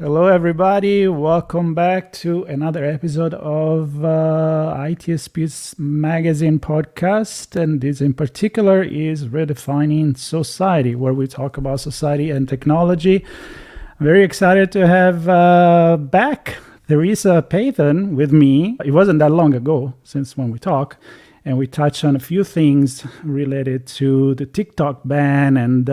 Hello, everybody. Welcome back to another episode of ITSP's magazine podcast. And this in particular is Redefining Society, where we talk about society and technology. I'm very excited to have back Theresa Payton with me. It wasn't that long ago since when we talked, and we touched on a few things related to the TikTok ban and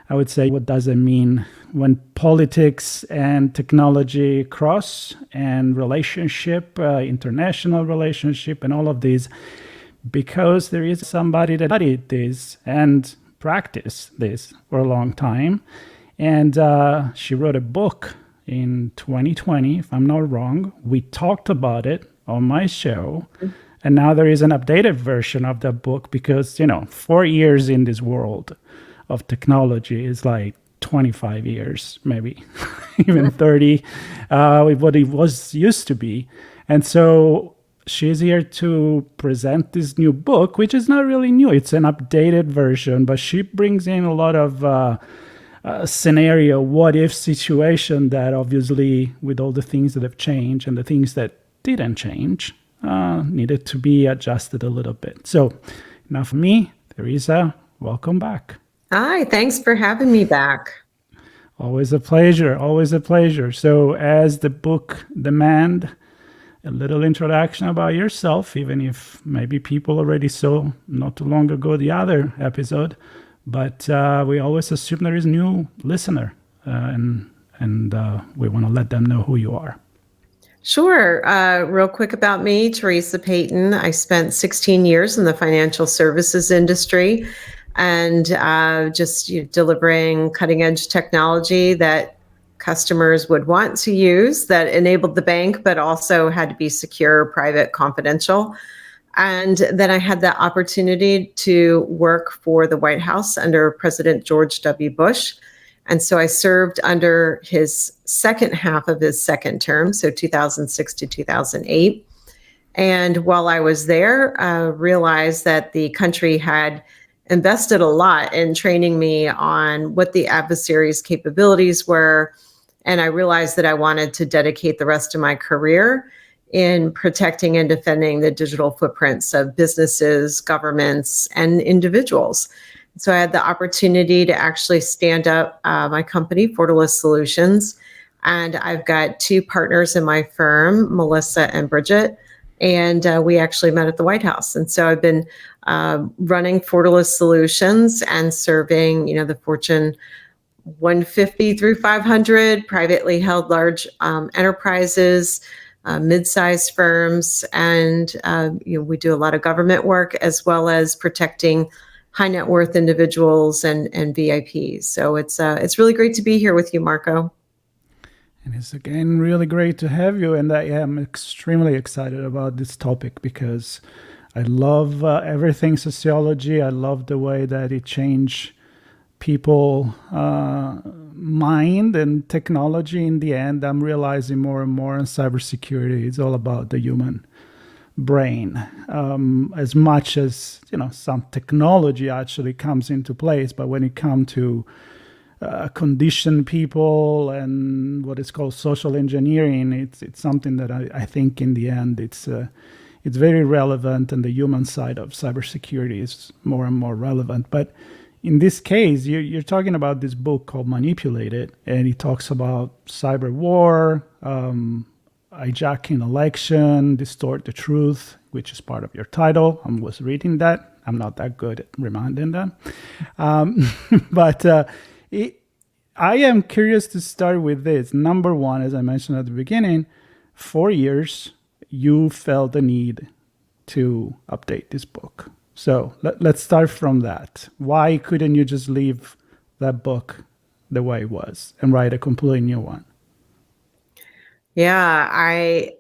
I would say, what does it mean when politics and technology cross and relationship, international relationship, and all of these? Because there is somebody that studied this and practiced this for a long time. And she wrote a book in 2020, if I'm not wrong. We talked about it on my show. And now there is an updated version of the book because, 4 years in this world of technology is like 25 years, maybe even 30, what it was used to be. And so she's here to present this new book, which is not really new. It's an updated version, but she brings in a lot of scenario, what if situation that obviously with all the things that have changed and the things that didn't change needed to be adjusted a little bit. So enough of me. Theresa, welcome back. Hi, thanks for having me back. Always a pleasure, always a pleasure. So as the book demand, a little introduction about yourself, even if maybe people already saw not too long ago the other episode, but we always assume there is a new listener and we want to let them know who you are. Sure. Real quick about me, Theresa Payton. I spent 16 years in the financial services industry and just delivering cutting edge technology that customers would want to use that enabled the bank, but also had to be secure, private, confidential. And then I had the opportunity to work for the White House under President George W. Bush. And so I served under his second half of his second term, so 2006 to 2008. And while I was there, realized that the country had invested a lot in training me on what the adversary's capabilities were. And I realized that I wanted to dedicate the rest of my career in protecting and defending the digital footprints of businesses, governments, and individuals. So I had the opportunity to actually stand up my company, Fortalice Solutions. And I've got two partners in my firm, Melissa and Bridget. And we actually met at the White House. And so I've been running Fortalice Solutions and serving, the Fortune 150 through 500 privately held large enterprises, mid-sized firms, and we do a lot of government work as well as protecting high net worth individuals and VIPs. So it's really great to be here with you, Marco. And it's again really great to have you. And I am extremely excited about this topic because I love everything sociology. I love the way that it changed people mind and technology. In the end, I'm realizing more and more in cybersecurity, it's all about the human brain. As much as, some technology actually comes into place, but when it comes to condition people and what is called social engineering, it's something that I think in the end it's very relevant, and the human side of cybersecurity is more and more relevant. But in this case, you're talking about this book called Manipulated, and it talks about cyberwar, hijacking election, distort the truth, which is part of your title. I was reading that. I'm not that good at reminding them. But I am curious to start with this. Number one, as I mentioned at the beginning, 4 years, you felt the need to update this book. So let's start from that. Why couldn't you just leave that book the way it was and write a completely new one? Yeah,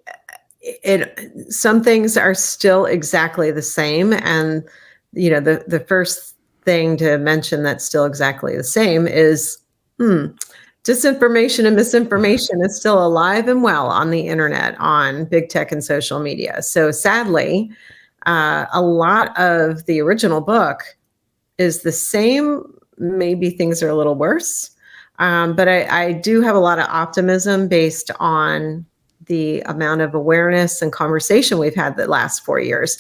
some things are still exactly the same. And, the first thing to mention that's still exactly the same is disinformation and misinformation is still alive and well on the internet, on big tech and social media. So sadly, a lot of the original book is the same. Maybe things are a little worse. But I do have a lot of optimism based on the amount of awareness and conversation we've had the last 4 years.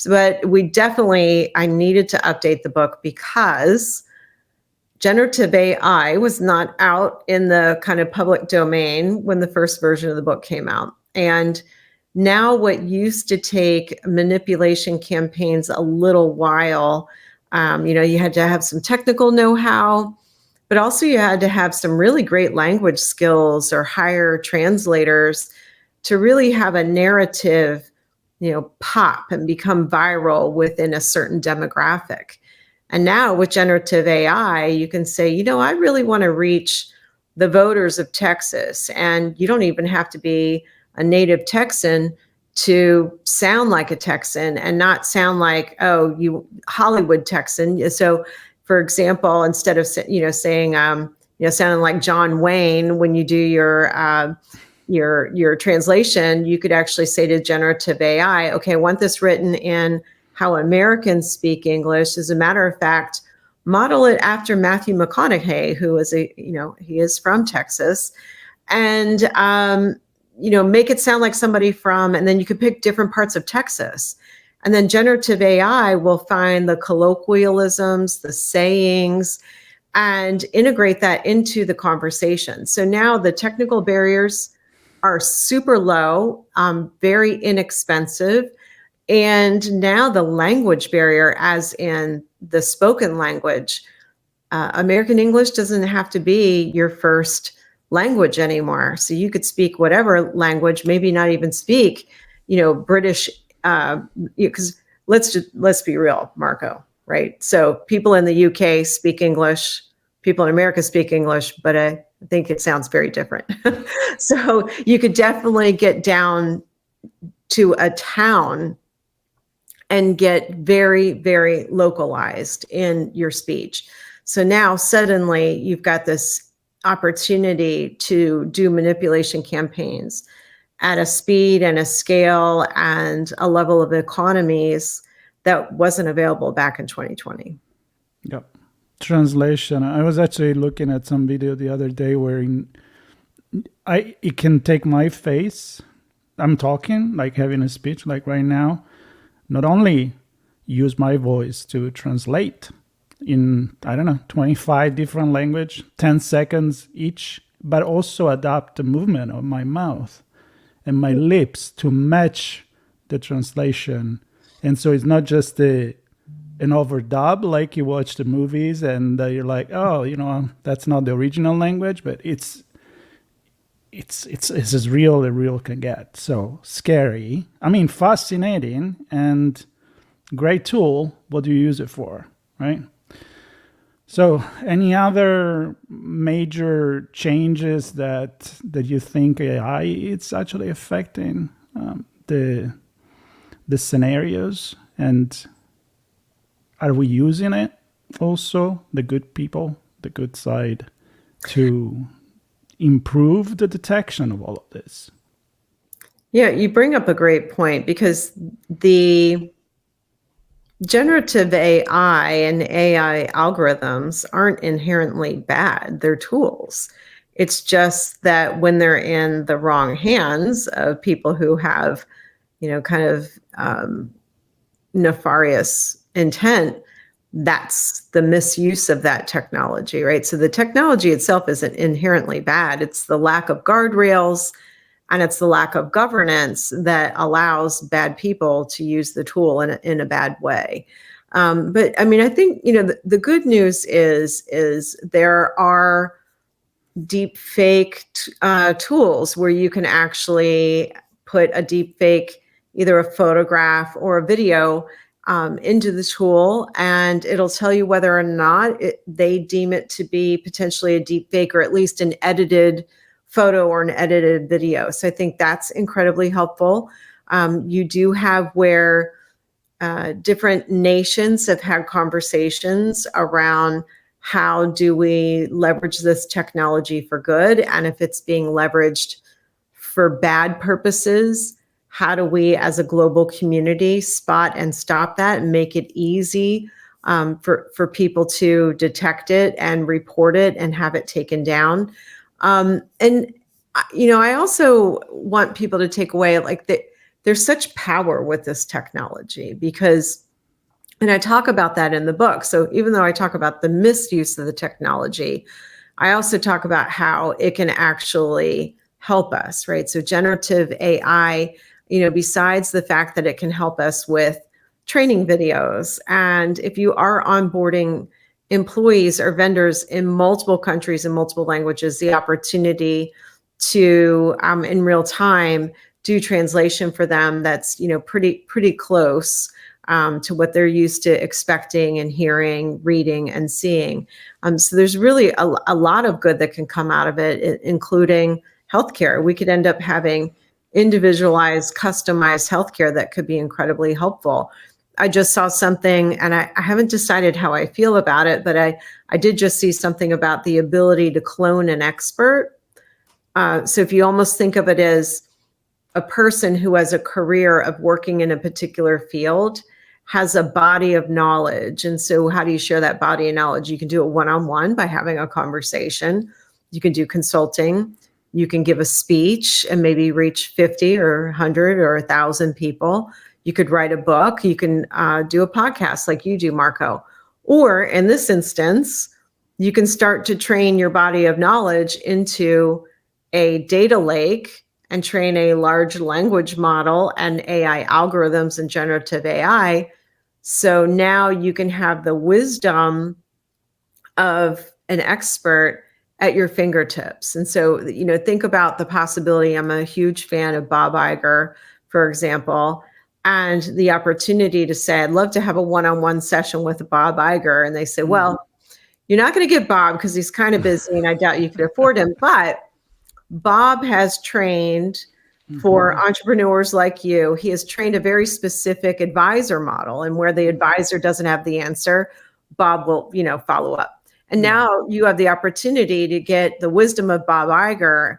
But I needed to update the book because generative AI was not out in the kind of public domain when the first version of the book came out. And now what used to take manipulation campaigns a little while, you had to have some technical know-how, but also you had to have some really great language skills or hire translators to really have a narrative, pop and become viral within a certain demographic. And now with generative AI, you can say, I really want to reach the voters of Texas. And you don't even have to be a native Texan to sound like a Texan and not sound like, you Hollywood Texan. So, for example, instead of saying sounding like John Wayne when you do your translation, you could actually say to generative AI, okay, I want this written in how Americans speak English. As a matter of fact, model it after Matthew McConaughey, who is he is from Texas, and make it sound like somebody and then you could pick different parts of Texas. And then generative AI will find the colloquialisms, the sayings, and integrate that into the conversation. So now the technical barriers are super low, very inexpensive. And now the language barrier, as in the spoken language, American English doesn't have to be your first language anymore. So you could speak whatever language, maybe not even speak, British, because let's be real, Marco, right? So people in the UK speak English, people in America speak English, but I think it sounds very different. So you could definitely get down to a town and get very, very localized in your speech. So now suddenly you've got this opportunity to do manipulation campaigns at a speed and a scale and a level of economies that wasn't available back in 2020. Yep. Translation. I was actually looking at some video the other day where it can take my face. I'm talking, like having a speech like right now, not only use my voice to translate in, 25 different language, 10 seconds each, but also adapt the movement of my mouth and my lips to match the translation. And so it's not just an overdub like you watch the movies and you're like, that's not the original language, but it's as real as real can get. So scary. Fascinating and great tool. What do you use it for, right? So any other major changes that you think AI it's actually affecting the scenarios, and are we using it also, the good people, the good side, to improve the detection of all of this? Yeah, you bring up a great point, because the generative AI and AI algorithms aren't inherently bad. They're tools. It's just that when they're in the wrong hands of people who have, kind of nefarious intent, that's the misuse of that technology, right? So the technology itself isn't inherently bad. It's the lack of guardrails and it's the lack of governance that allows bad people to use the tool in a bad way. But I think, the good news is there are deep fake tools where you can actually put a deep fake, either a photograph or a video, into the tool, and it'll tell you whether or not they deem it to be potentially a deep fake, or at least an edited photo or an edited video. So I think that's incredibly helpful. You do have where different nations have had conversations around how do we leverage this technology for good, and if it's being leveraged for bad purposes, how do we as a global community spot and stop that and make it easy for people to detect it and report it and have it taken down. I also want people to take away like that. There's such power with this technology because, and I talk about that in the book. So even though I talk about the misuse of the technology, I also talk about how it can actually help us, right? So generative AI, besides the fact that it can help us with training videos, and if you are onboarding employees or vendors in multiple countries and multiple languages, the opportunity to in real time do translation for them that's pretty close to what they're used to expecting and hearing, reading, and seeing. So there's really a lot of good that can come out of it, including healthcare. We could end up having individualized, customized healthcare that could be incredibly helpful. I just saw something, and I haven't decided how I feel about it, but I did just see something about the ability to clone an expert. So if you almost think of it as a person who has a career of working in a particular field, has a body of knowledge. And so how do you share that body of knowledge? You can do it one-on-one by having a conversation. You can do consulting. You can give a speech and maybe reach 50 or 100 or 1,000 people. You could write a book. You can do a podcast like you do, Marco. Or in this instance, you can start to train your body of knowledge into a data lake and train a large language model and AI algorithms and generative AI. So now you can have the wisdom of an expert at your fingertips. And so, think about the possibility. I'm a huge fan of Bob Iger, for example, and the opportunity to say, I'd love to have a one-on-one session with Bob Iger. And they say, well, you're not going to get Bob because he's kind of busy and I doubt you could afford him. But Bob has trained for entrepreneurs like you. He has trained a very specific advisor model, and where the advisor doesn't have the answer, Bob will, follow up. And now you have the opportunity to get the wisdom of Bob Iger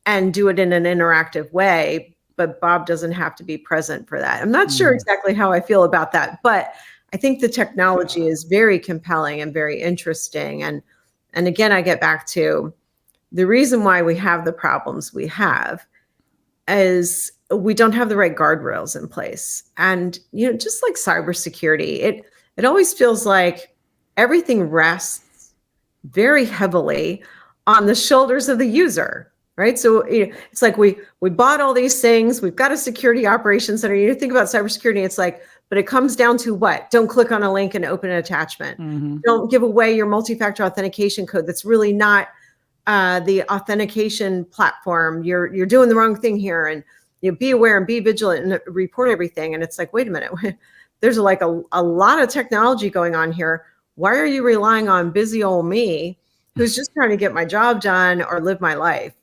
and do it in an interactive way, but Bob doesn't have to be present for that. I'm not sure exactly how I feel about that, but I think the technology is very compelling and very interesting. And again, I get back to the reason why we have the problems we have is we don't have the right guardrails in place. And, just like cybersecurity, it always feels like everything rests very heavily on the shoulders of the user, right? So it's like we bought all these things. We've got a security operations center. You think about cybersecurity, it's like, but it comes down to what? Don't click on a link and open an attachment. Don't give away your multi-factor authentication code. That's really not the authentication platform. You're doing the wrong thing here, and be aware and be vigilant and report everything. And it's like, wait a minute, there's like a lot of technology going on here. Why are you relying on busy old me who's just trying to get my job done or live my life?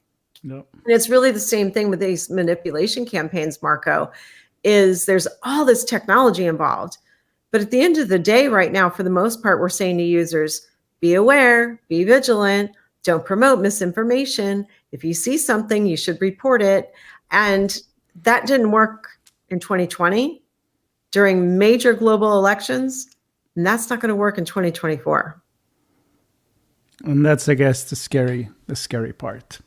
Nope. And it's really the same thing with these manipulation campaigns, Marco, is there's all this technology involved. But at the end of the day, right now, for the most part, we're saying to users, be aware, be vigilant, don't promote misinformation. If you see something, you should report it. And that didn't work in 2020 during major global elections. And that's not going to work in 2024. And that's, I guess, the scary part.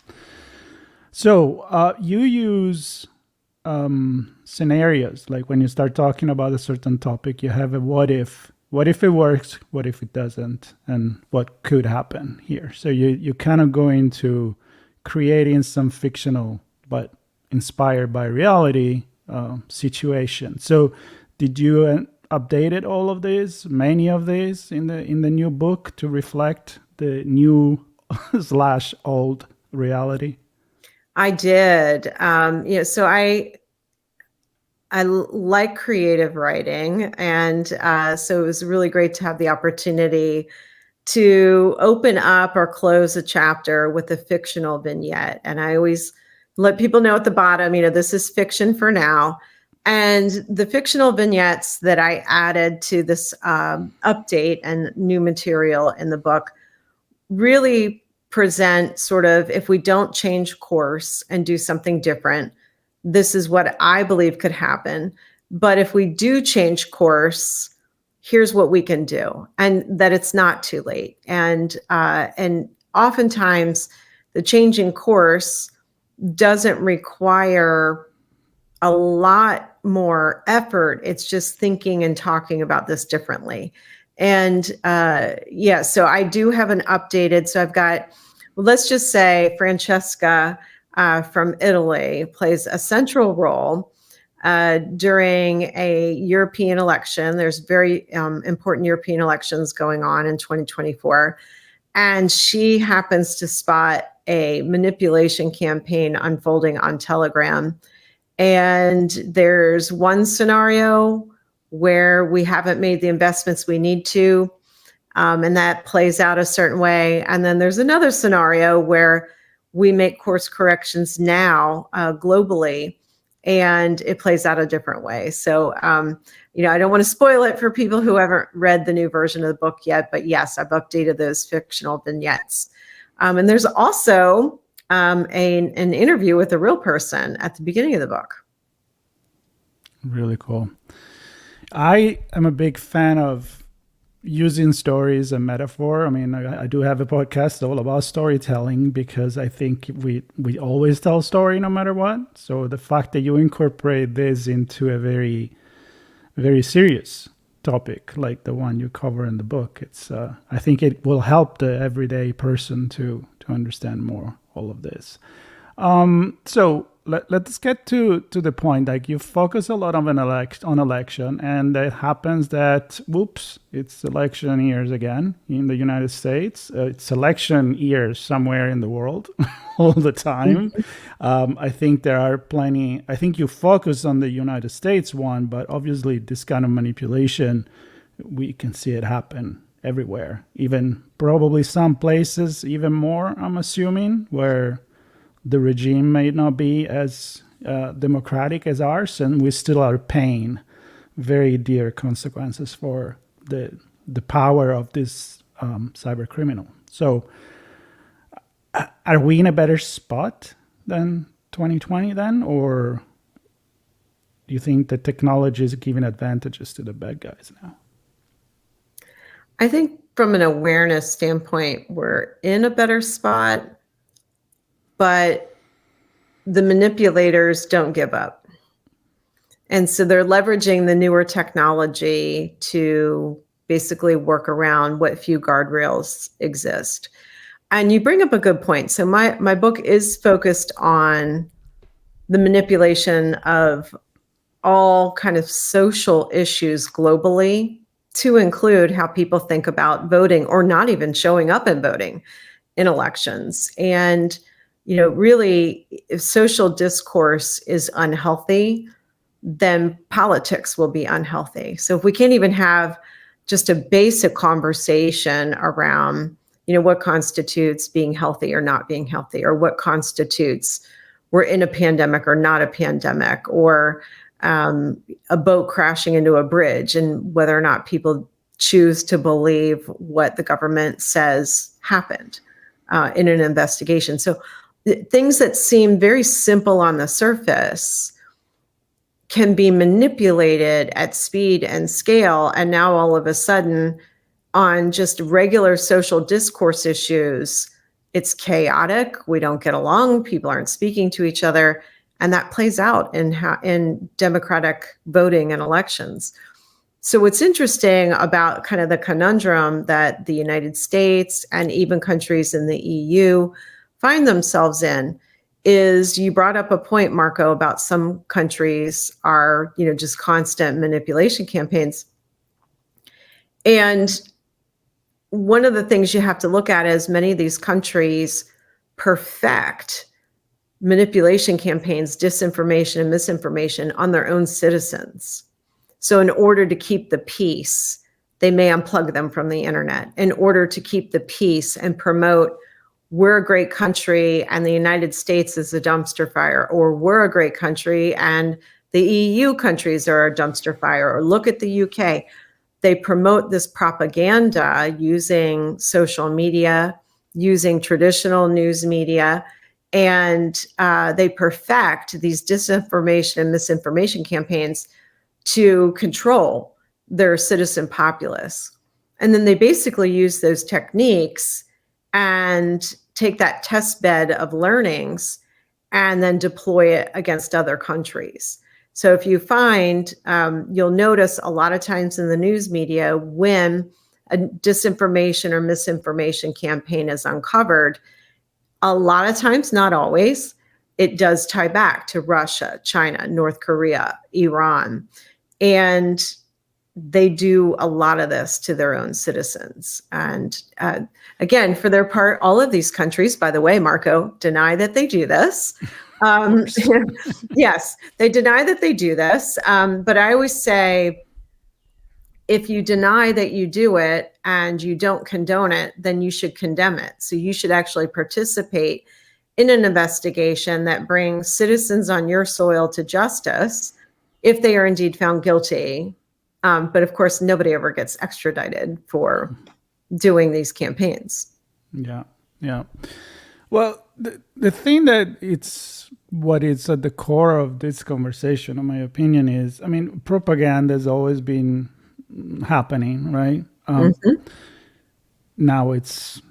So you use scenarios, like when you start talking about a certain topic, you have a what if it works, what if it doesn't, and what could happen here. So you kind of go into creating some fictional but inspired by reality situation. So did you updated all of these, many of these in the new book to reflect the new / old reality? I did. So I like creative writing. And so it was really great to have the opportunity to open up or close a chapter with a fictional vignette. And I always let people know at the bottom, this is fiction for now. And the fictional vignettes that I added to this update and new material in the book really present sort of, if we don't change course and do something different, this is what I believe could happen. But if we do change course, here's what we can do, and that it's not too late. And oftentimes the changing course doesn't require a lot more effort. It's just thinking and talking about this differently. And so I do have an updated. So I've got, well, let's just say Francesca from Italy plays a central role during a European election. There's very important European elections going on in 2024. And she happens to spot a manipulation campaign unfolding on Telegram. And there's one scenario where we haven't made the investments we need to, and that plays out a certain way. And then there's another scenario where we make course corrections now globally, and it plays out a different way. So, I don't want to spoil it for people who haven't read the new version of the book yet, but yes, I've updated those fictional vignettes. And there's also an interview with a real person at the beginning of the book. Really cool. I am a big fan of using stories and metaphor. I mean, I do have a podcast all about storytelling because I think we always tell story no matter what. So the fact that you incorporate this into a very, very serious topic like the one you cover in the book, it's I think it will help the everyday person to understand more all of this. So let's get to the point. Like, you focus a lot on election, and it happens that, whoops, it's election years again in the United States. It's election years somewhere in the world all the time. I think there are plenty. I think you focus on the United States one, but obviously this kind of manipulation, we can see it happen everywhere, even probably some places even more, I'm assuming, where the regime may not be as democratic as ours, and we still are paying very dear consequences for the power of this cyber criminal. So are we in a better spot than 2020 then, or do you think the technology is giving advantages to the bad guys now? I think from an awareness standpoint, we're in a better spot, but the manipulators don't give up. And so they're leveraging the newer technology to basically work around what few guardrails exist. And you bring up a good point. So my book is focused on the manipulation of all kind of social issues globally, to include how people think about voting or not even showing up and voting in elections. And really, if social discourse is unhealthy, then politics will be unhealthy. So if we can't even have just a basic conversation around, what constitutes being healthy or not being healthy, or what constitutes we're in a pandemic or not a pandemic, or a boat crashing into a bridge, and whether or not people choose to believe what the government says happened in an investigation. So things that seem very simple on the surface can be manipulated at speed and scale. And now all of a sudden, on just regular social discourse issues, it's chaotic. We don't get along. People aren't speaking to each other. And that plays out in democratic voting and elections. So what's interesting about kind of the conundrum that the United States and even countries in the EU find themselves in is, you brought up a point, Marco, about some countries are, just constant manipulation campaigns. And one of the things you have to look at is many of these countries perfect manipulation campaigns, disinformation and misinformation on their own citizens. So in order to keep the peace, they may unplug them from the internet in order to keep the peace and promote, we're a great country and the United States is a dumpster fire, or we're a great country and the EU countries are a dumpster fire, or look at the UK. They promote this propaganda using social media, using traditional news media, and they perfect these disinformation and misinformation campaigns to control their citizen populace. And then they basically use those techniques and take that test bed of learnings and then deploy it against other countries. So if you find, you'll notice a lot of times in the news media when a disinformation or misinformation campaign is uncovered, a lot of times, not always, it does tie back to Russia, China, North Korea, Iran. And they do a lot of this to their own citizens. And again, for their part, all of these countries, by the way, Marco, deny that they do this. Yes, they deny that they do this. But I always say, if you deny that you do it and you don't condone it, then you should condemn it. So you should actually participate in an investigation that brings citizens on your soil to justice if they are indeed found guilty. But of course, nobody ever gets extradited for doing these campaigns. Yeah, yeah. Well, the thing that it's what is at the core of this conversation, in my opinion, is, I mean, propaganda has always been happening, right? Now it's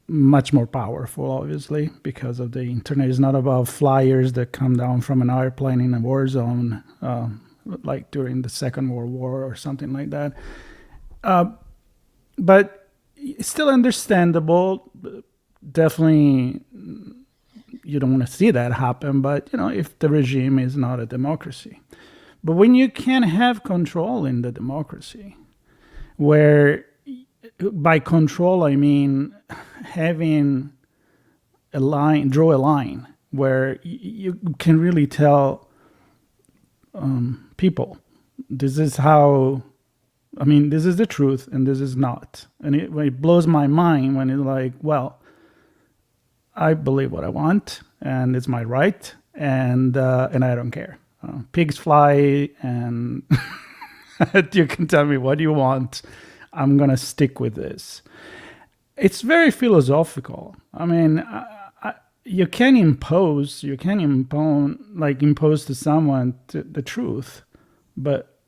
much more powerful, obviously, because of the internet. It's not about flyers that come down from an airplane in a war zone, like during the Second World War or something like that. But it's still understandable. Definitely, you don't want to see that happen. But, you know, if the regime is not a democracy. But when you can't have control in the democracy, where by control, I mean having a line, draw a line where you can really tell people, this is how, I mean, this is the truth and this is not. And it blows my mind when it's like, well, I believe what I want and it's my right, and I don't care. Pigs fly, and you can tell me what you want. I'm going to stick with this. It's very philosophical. I mean, you can impose to someone the truth, but,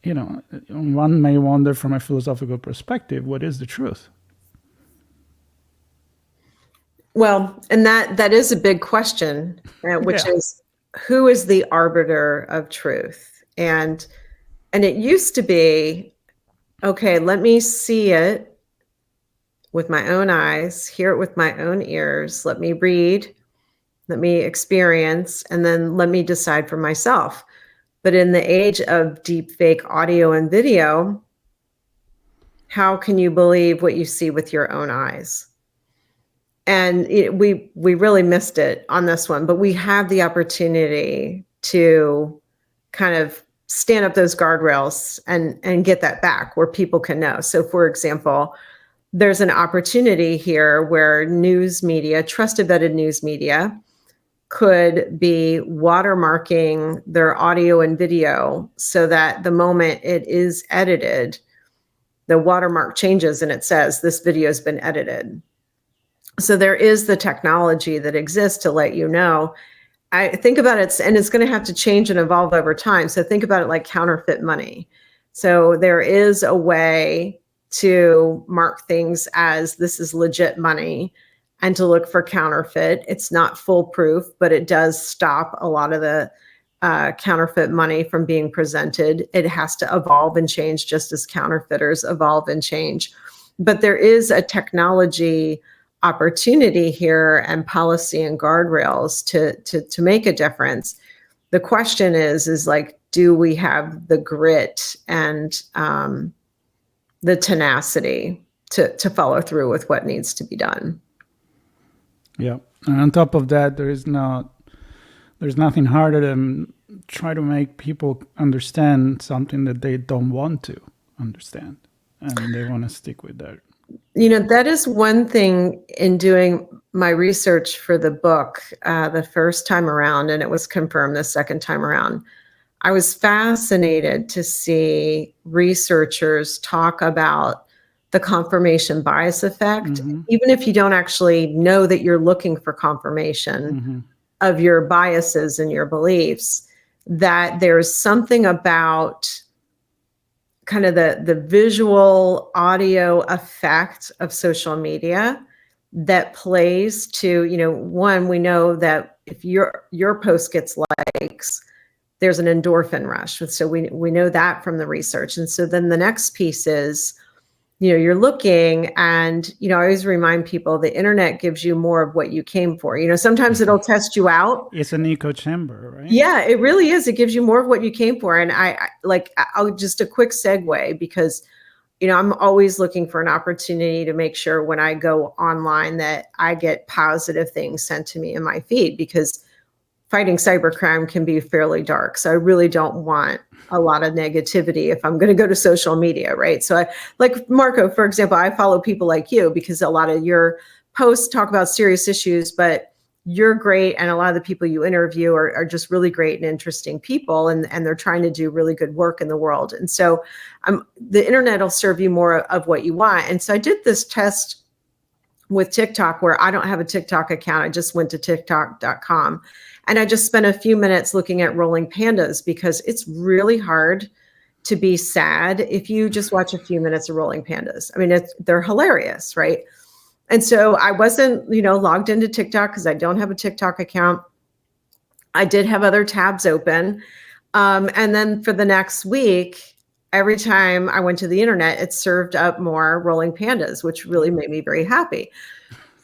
you know, one may wonder from a philosophical perspective, what is the truth? Well, and that is a big question, which is, who is the arbiter of truth? And it used to be, okay, let me see it with my own eyes, hear it with my own ears, let me read, let me experience, and then let me decide for myself. But in the age of deep fake audio and video, how can you believe what you see with your own eyes? And we really missed it on this one, but we have the opportunity to kind of stand up those guardrails and get that back where people can know. So for example, there's an opportunity here where news media, trusted vetted news media, could be watermarking their audio and video so that the moment it is edited, the watermark changes and it says this video has been edited. So there is the technology that exists to let you know. I think about it, and it's going to have to change and evolve over time. So think about it like counterfeit money. So there is a way to mark things as this is legit money and to look for counterfeit. It's not foolproof, but it does stop a lot of the counterfeit money from being presented. It has to evolve and change just as counterfeiters evolve and change. But there is a technology opportunity here and policy and guardrails to make a difference. The question is like, do we have the grit and the tenacity to follow through with what needs to be done? Yeah, and on top of that, there's nothing harder than try to make people understand something that they don't want to understand, and they want to stick with that. You know, that is one thing in doing my research for the book the first time around, and it was confirmed the second time around. I was fascinated to see researchers talk about the confirmation bias effect, even if you don't actually know that you're looking for confirmation of your biases and your beliefs, that there's something about kind of the visual audio effect of social media that plays to, one, we know that if your post gets likes, there's an endorphin rush. So we know that from the research. And so then the next piece is, you're looking and, I always remind people the internet gives you more of what you came for. Sometimes it'll test you out. It's an echo chamber, right? Yeah, it really is. It gives you more of what you came for. And I'll just a quick segue because, I'm always looking for an opportunity to make sure when I go online that I get positive things sent to me in my feed, because fighting cybercrime can be fairly dark. So I really don't want a lot of negativity if I'm going to go to social media, right? So like Marco, for example, I follow people like you because a lot of your posts talk about serious issues, but you're great. And a lot of the people you interview are just really great and interesting people. And they're trying to do really good work in the world. And so the internet will serve you more of what you want. And so I did this test with TikTok where I don't have a TikTok account. I just went to TikTok.com. And I just spent a few minutes looking at rolling pandas because it's really hard to be sad if you just watch a few minutes of rolling pandas. I mean, they're hilarious, right? And so I wasn't, logged into TikTok because I don't have a TikTok account. I did have other tabs open. And then for the next week, every time I went to the internet, it served up more rolling pandas, which really made me very happy.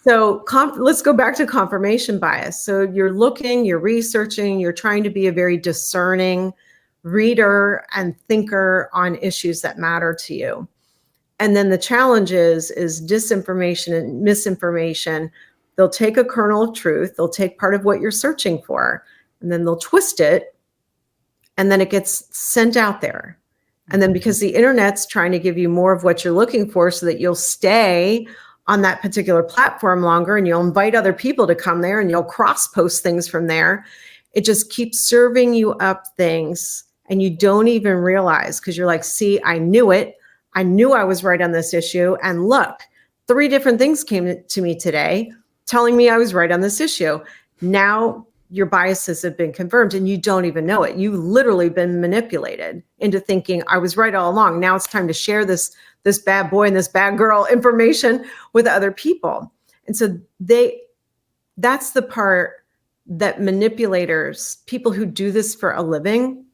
So let's go back to confirmation bias. So you're looking, you're researching, you're trying to be a very discerning reader and thinker on issues that matter to you. And then the challenge is disinformation and misinformation. They'll take a kernel of truth, they'll take part of what you're searching for, and then they'll twist it, and then it gets sent out there. And then because the internet's trying to give you more of what you're looking for so that you'll stay on that particular platform longer and you'll invite other people to come there and you'll cross-post things from there, it just keeps serving you up things and you don't even realize because you're like, see, I knew it. I knew I was right on this issue. And look, 3 different things came to me today telling me I was right on this issue. Now your biases have been confirmed and you don't even know it. You've literally been manipulated into thinking I was right all along. Now it's time to share this bad boy and this bad girl information with other people. And so that's the part that manipulators, people who do this for a living,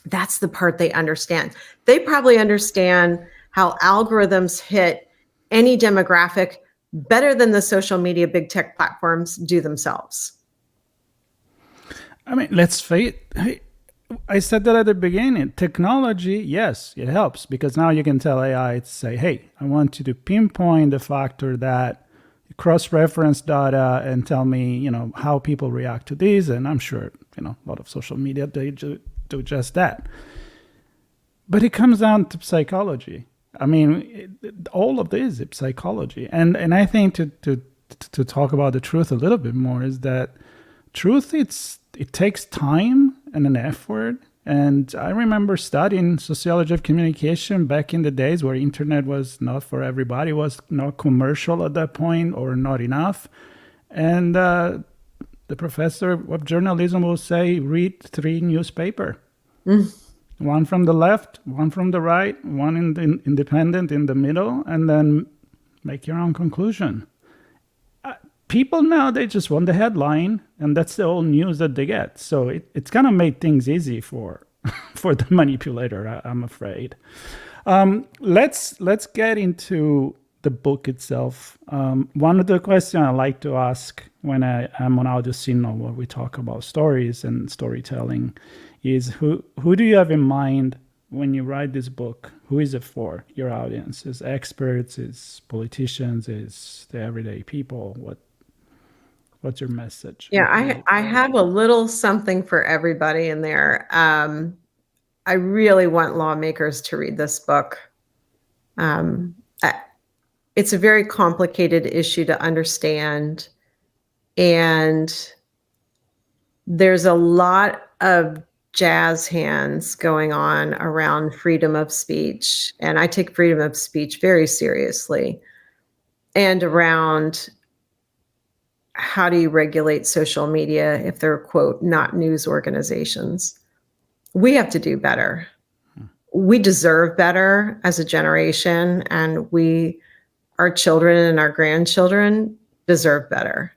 that's the part they understand. They probably understand how algorithms hit any demographic better than the social media big tech platforms do themselves. I mean, let's face it. I said that at the beginning. Technology, yes, it helps because now you can tell AI to say, hey, I want you to pinpoint the factor that cross-reference data and tell me, how people react to these. And I'm sure, a lot of social media, they do just that. But it comes down to psychology. I mean, all of this is psychology. And I think to talk about the truth a little bit more is that truth, it takes time and an effort. And I remember studying sociology of communication back in the days where internet was not for everybody, was not commercial at that point or not enough. And the professor of journalism will say, read 3 newspapers. One from the left, one from the right, one in the independent in the middle, and then make your own conclusion. People now, they just want the headline, and that's the old news that they get. So it's kind of made things easy for the manipulator, I'm afraid. Let's get into the book itself. One of the questions I like to ask when I'm on Audio Signal, where we talk about stories and storytelling, is who do you have in mind when you write this book? Who is it for? Your audience? Is experts? Is politicians? Is the everyday people? What's your message? Yeah, I have a little something for everybody in there. I really want lawmakers to read this book. It's a very complicated issue to understand. And there's a lot of jazz hands going on around freedom of speech. And I take freedom of speech very seriously. And around how do you regulate social media if they're, quote, not news organizations? We have to do better. we deserve better as a generation, and our children and our grandchildren deserve better.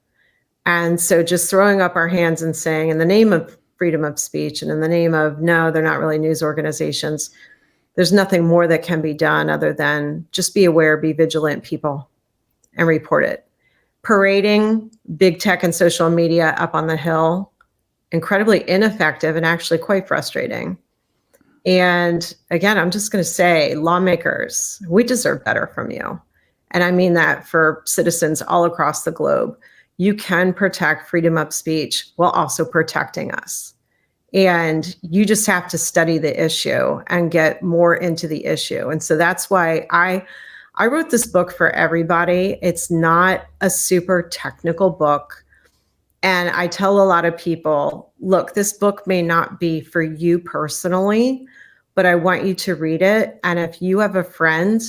And so just throwing up our hands and saying, in the name of freedom of speech and in the name of, no, they're not really news organizations, there's nothing more that can be done other than just be aware, be vigilant people, and report it. Parading big tech and social media up on the hill, incredibly ineffective and actually quite frustrating. And again, I'm just going to say, lawmakers, we deserve better from you. And I mean that for citizens all across the globe. You can protect freedom of speech while also protecting us. And you just have to study the issue and get more into the issue. And so that's why I wrote this book for everybody. It's not a super technical book. And I tell a lot of people, look, this book may not be for you personally, but I want you to read it. And if you have a friend,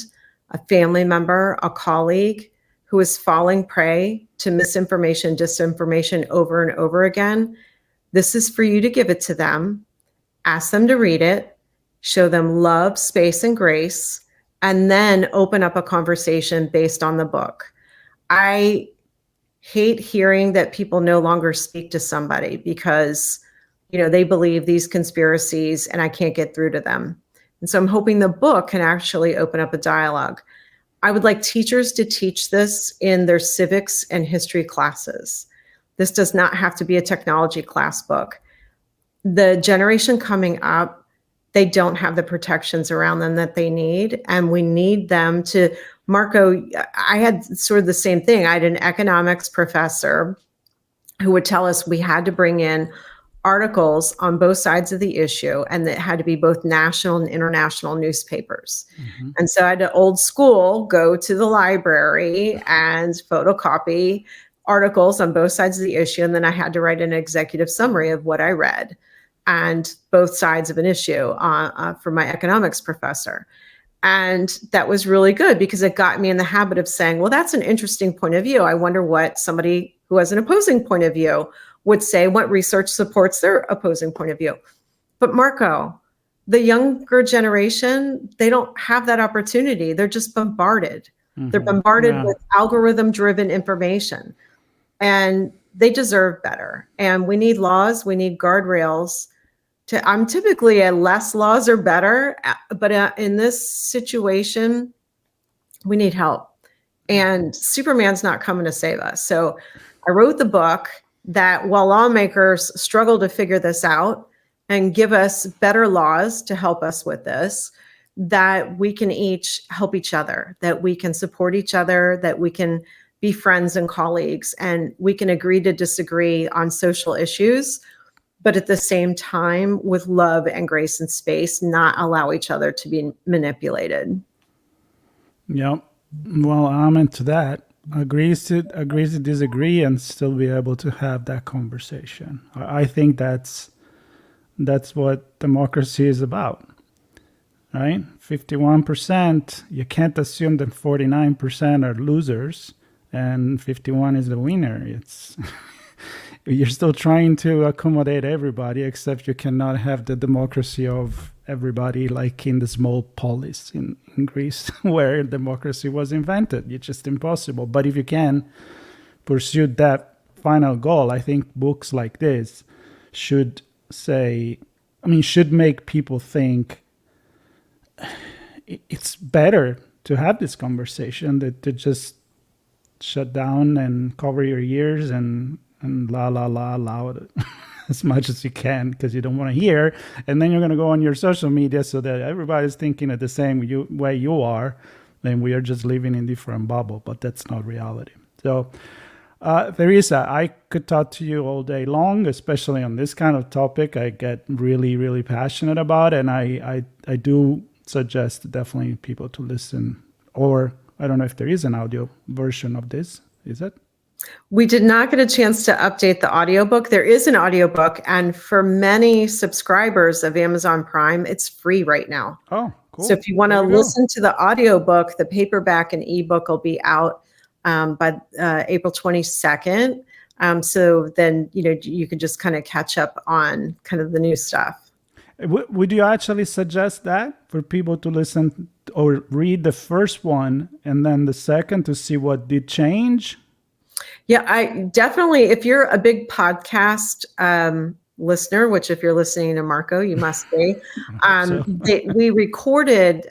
a family member, a colleague who is falling prey to misinformation, disinformation over and over again, this is for you to give it to them, ask them to read it, show them love, space, and grace, and then open up a conversation based on the book. I hate hearing that people no longer speak to somebody because, they believe these conspiracies and I can't get through to them. And so I'm hoping the book can actually open up a dialogue. I would like teachers to teach this in their civics and history classes. This does not have to be a technology class book. The generation coming up, they don't have the protections around them that they need. And we need them to, Marco, I had sort of the same thing. I had an economics professor who would tell us we had to bring in articles on both sides of the issue, and that had to be both national and international newspapers. Mm-hmm. And so I had to old school go to the library and photocopy articles on both sides of the issue. And then I had to write an executive summary of what I read and both sides of an issue for my economics professor. And that was really good because it got me in the habit of saying, well, that's an interesting point of view. I wonder what somebody who has an opposing point of view would say, what research supports their opposing point of view. But Marco, the younger generation, they don't have that opportunity. They're just bombarded. Mm-hmm. They're bombarded with algorithm-driven information, and they deserve better. And we need laws. We need guardrails. I'm typically a less laws are better, but in this situation, we need help. And Superman's not coming to save us. So I wrote the book that while lawmakers struggle to figure this out and give us better laws to help us with this, that we can each help each other, that we can support each other, that we can be friends and colleagues, and we can agree to disagree on social issues, but at the same time, with love and grace and space, not allow each other to be manipulated. Yep. Well, I'm into that. Agrees to disagree and still be able to have that conversation. I think that's what democracy is about, right? 51%, you can't assume that 49% are losers and 51 is the winner. It's you're still trying to accommodate everybody, except you cannot have the democracy of everybody like in the small polis in Greece where democracy was invented. It's just impossible. But if you can pursue that final goal, I think books like this should make people think it's better to have this conversation than to just shut down and cover your ears and la loud as much as you can because you don't want to hear, and then you're going to go on your social media so that everybody's thinking it the same way you are, and we are just living in different bubble, but that's not reality. So Theresa, I could talk to you all day long, especially on this kind of topic. I get really, really passionate about, and I do suggest definitely people to listen, or I don't know if there is an audio version of this. Is it? We did not get a chance to update the audiobook. There is an audiobook, and for many subscribers of Amazon Prime, it's free right now. Oh, cool. So if you want to listen to the audiobook, the paperback and ebook will be out by April 22nd. So then, you can just kind of catch up on kind of the new stuff. Would you actually suggest that for people to listen or read the first one and then the second to see what did change? Yeah, I definitely, if you're a big podcast listener, which if you're listening to Marco, you must be, So. we recorded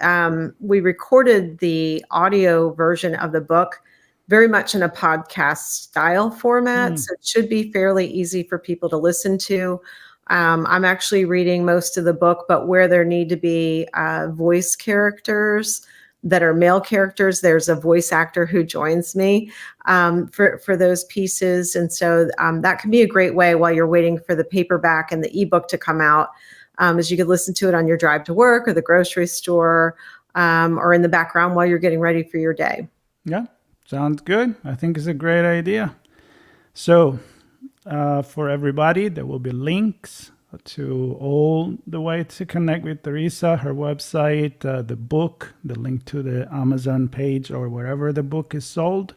the audio version of the book very much in a podcast style format. So it should be fairly easy for people to listen to. I'm actually reading most of the book, but where there need to be voice characters that are male characters, there's a voice actor who joins me for those pieces. And so that can be a great way while you're waiting for the paperback and the ebook to come out, as you could listen to it on your drive to work or the grocery store, or in the background while you're getting ready for your day. Yeah, sounds good. I think it's a great idea. So for everybody, there will be links to all the way to connect with Theresa, her website, the book, the link to the Amazon page or wherever the book is sold.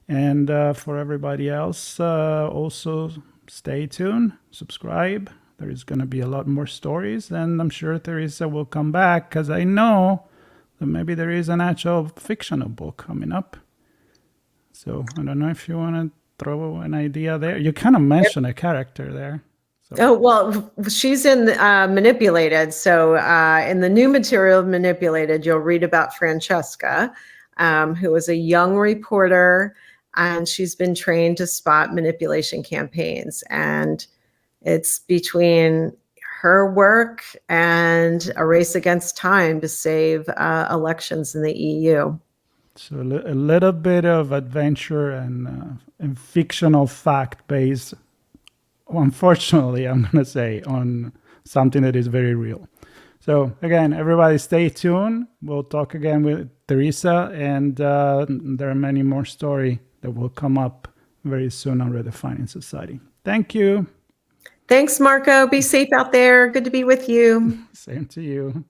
And for everybody else, also stay tuned, subscribe. There is going to be a lot more stories, and I'm sure Theresa will come back because I know that maybe there is an actual fictional book coming up. So I don't know if you want to throw an idea there. You kind of mentioned a character there. So. Oh, well, she's in Manipulated. So in the new material of Manipulated, you'll read about Francesca, who is a young reporter, and she's been trained to spot manipulation campaigns. And it's between her work and a race against time to save elections in the EU. So a little bit of adventure and fictional fact based, unfortunately, I'm going to say, on something that is very real. So again, everybody stay tuned. We'll talk again with Theresa, and there are many more stories that will come up very soon on Redefining Society. Thank you. Thanks, Marco. Be safe out there. Good to be with you. Same to you.